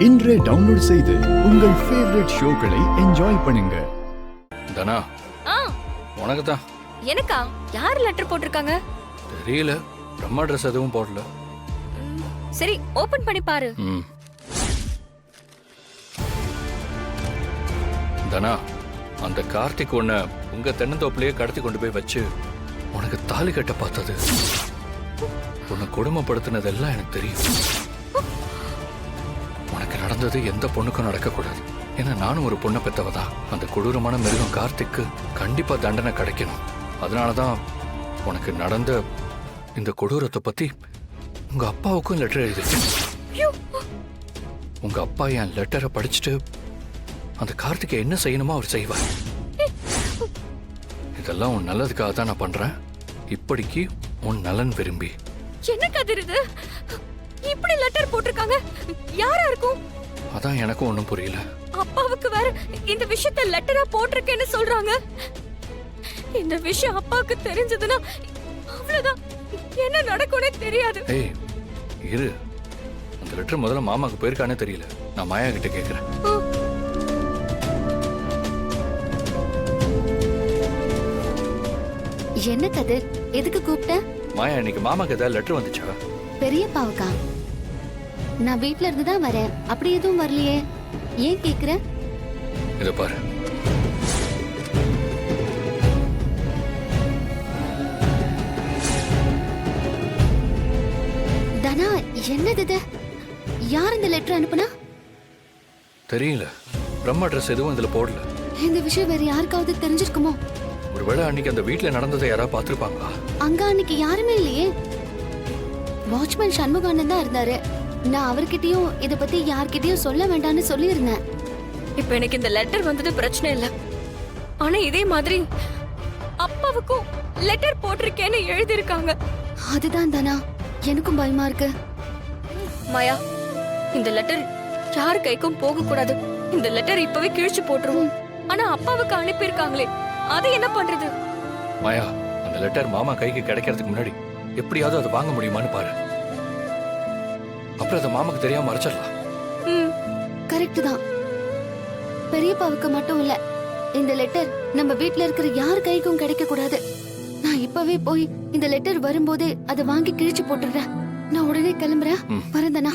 இன்றே டவுன்லோட் செய்து உங்கள் ஃபேவரட் ஷோக்களை என்ஜாய் பண்ணுங்க. தனா, உனக்கு தான். எனக்கா? யார் லெட்டர் போட்டிருக்காங்க? தெரியல, பிரம்மா ட்ரெஸ் எதுவும் போடல. சரி, ஓபன் பண்ணி பாரு. தனா, அந்த கார்த்திக் உன்னை உங்க தென்னந்தோப்பிலேயே கடத்தி கொண்டு போய் வச்சு உனக்கு தாலி கட்ட பார்த்தது, உன்னை கொடுமைப்படுத்தினதெல்லாம் எனக்கு தெரியும். உனக்கு நடந்தது எந்த பொண்ணுக்கும் நடக்கக்கூடாது. ஏன்னா நானும் ஒரு பொண்ணை பெற்றவதான். அந்த கொடூரமான மிருகம் கார்த்திக்கு கண்டிப்பா தண்டனை கிடைக்கணும். அதனாலதான் உனக்கு நடந்த இந்த கொடூரத்தை பத்தி உங்க அப்பாவுக்கும் லெட்டர் எழுதிருக்கேன். உங்க அப்பா என் லெட்டரை படிச்சுட்டு அந்த கார்த்திகை என்ன செய்யணுமோ அவர் செய்வார். இதெல்லாம் உன் நல்லதுக்காக தான் நான் பண்றேன். இப்படிக்கு உன் நலன் விரும்பி. என்ன கதிர் இது? இப்படி லெட்டர் போட்டிருக்காங்க, யாரா இருக்கும்? அதான் எனக்கும் ஒண்ணும் புரியல. அப்பாவுக்கு வேற இந்த விஷயத்தை லெட்டரா போட்டிருக்கேன்னு சொல்றாங்க. இந்த விஷயம் அப்பாவுக்கு தெரிஞ்சதுன்னா அவ்வளவுதான், என்ன நடக்கும்னே தெரியாது. ஏய் இரு, அந்த லெட்டர் முதல்ல மாமாக்கு போயிருக்கானே தெரியல. நான் மாயா கிட்ட கேக்குறேன். என்ன கதிர், எதுக்கு கூப்பிட்ட? மாயா, இன்னைக்கு மாமாக்கு ஏதாவது லெட்டர் வந்துச்சா? பெரியப்பாவுக்கா? நான் வீட்ல இருந்து தான் வரேன், அப்படி எதுவும் வரலையே. ஏன் கேக்குற? இத பாரு. தனா, என்னது இது? யார் இந்த லெட்டர் அனுப்புனா? தெரியல, பிரம்மா ட்ரெஸ் எதுவும் இதுல போடல. இந்த விஷயம் வேற யாருக்காவது தெரிஞ்சிருக்குமோ? ஒருவேளை அன்னைக்கு அந்த வீட்டுல நடந்ததை யாராவது பாத்துருப்பாங்களா? அங்க அன்னைக்கு யாருமே இல்லையே. வாட்ச்மேன் சண்முகானந்த் தான் இருந்தாரு. நான் அவர்கிட்டயும் இத பத்தி யார்கிட்டயும் சொல்ல வேண்டாம்னு சொல்லியிருந்தேன். இப்ப எனக்கு இந்த லெட்டர் வந்தது பிரச்சனை இல்ல. ஆனா இதே மாதிரி அப்பாவுக்கும் லெட்டர் போட்டிருக்கேன்னு எழுதியிருக்காங்க. அதுதான் தானா, எனக்கும் பயமா இருக்கு. மாயா, இந்த லெட்டர் யார் கைக்கும் போக கூடாது. இந்த லெட்டர் இப்பவே கிழிச்சு போட்டுருவோம். ஆனா அப்பாவுக்கு அனுப்பியிருக்காங்களே, அதை என்ன பண்றது? மாயா, அந்த லெட்டர் மாமா கைக்கு கிடைக்கிறதுக்கு முன்னாடி எப்படியாவது அதை வாங்க முடியுமான்னு பாரு. அப்புறம் அதை மாமாக்கு தெரியாம மறைச்சிடலாம். கரெக்ட் தான். பெரியப்பாவுக்கு மட்டும் இல்ல, இந்த லெட்டர் நம்ம வீட்ல இருக்கிற யார் கைக்கும் கிடைக்க கூடாது. நான் இப்பவே போய் இந்த லெட்டர் வரும்போதே அதை வாங்கி கிழிச்சு போட்டுறேன். நான் உடனே கிளம்புறேன். வரேன் தானா?